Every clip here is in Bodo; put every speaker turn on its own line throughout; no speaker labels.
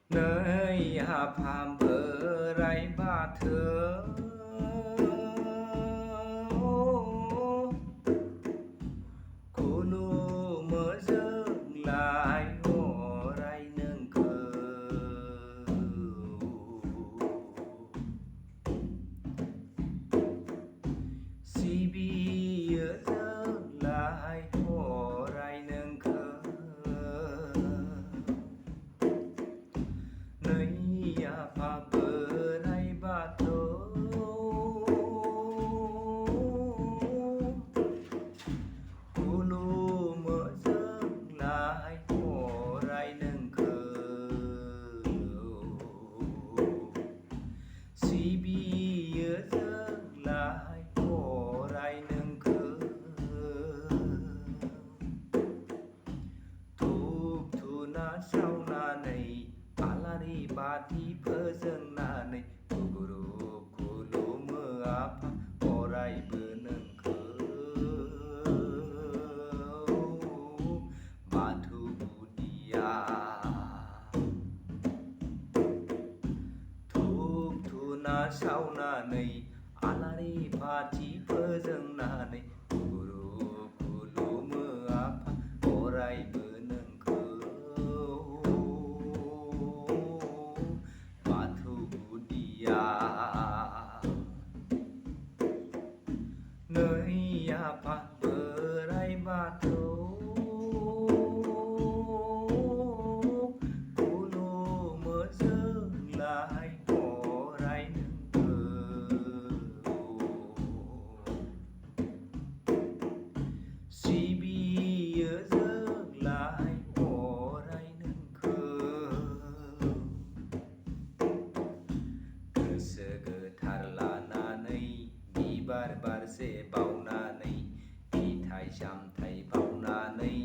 Nơi hạp hàm bờ ray ba thơ cô nô mơ dâng lại hồ ray nâng cờ si bi dâng lại hồ ray nâng cờ nơi hạp bờ ray ba thơ cô nô mơ dâng lại hồ ray nâng cờ si bi dâng lại hồ ray nâng cờ thúc thu na sau na này alari bati phơ na này guru kulu mơ apa orai beneng batu budia thúc thu na sau na này alari bati phơ na này guru kulu mơ apa orai beneng batu budia nơi apa berai batu kulo mơ dâng lại hồ ray nâng cờ si bi dâng lại hồ ray nâng cờ गोसो बिबार बारसे बावनानै फिथाइ सामथाइ बावनानै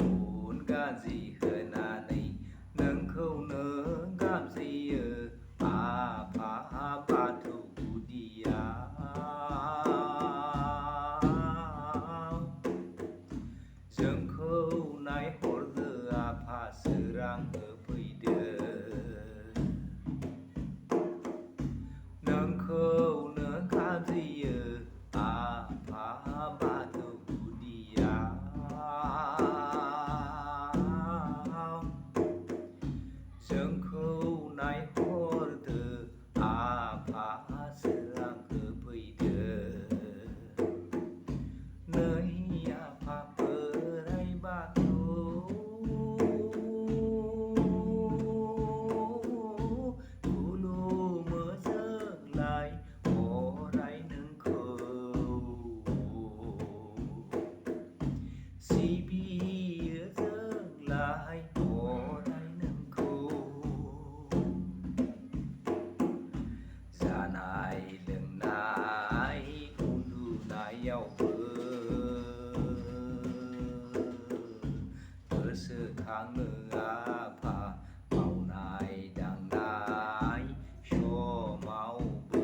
उन गाज्रि होनानै नोंखौनो गाबज्रियो आफा बाथौ गुदिया जोंखौ नायहरदो आफा सोरां होफैदो नोंखौनो गाबज्रियो आफा बाथौ गुदिया जोंखौ नायहरदो आफा सोरां होफैदो नै आफा बोराइ बाथौ si bi dâng lại hồ ray nâng khô ra này đừng nái undu nái yau bơ goso खाङो आफा मावनाय दांनाय समावबो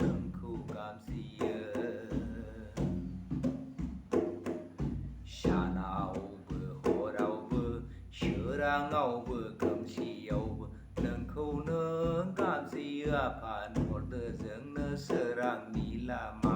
नोंखौ गाबज्रियो सानावबो हरावबो सोराङावबो खोमसियावबो नोंखौनो गाबज्रियो आफा हरदो जोंनो सोरांनि लामा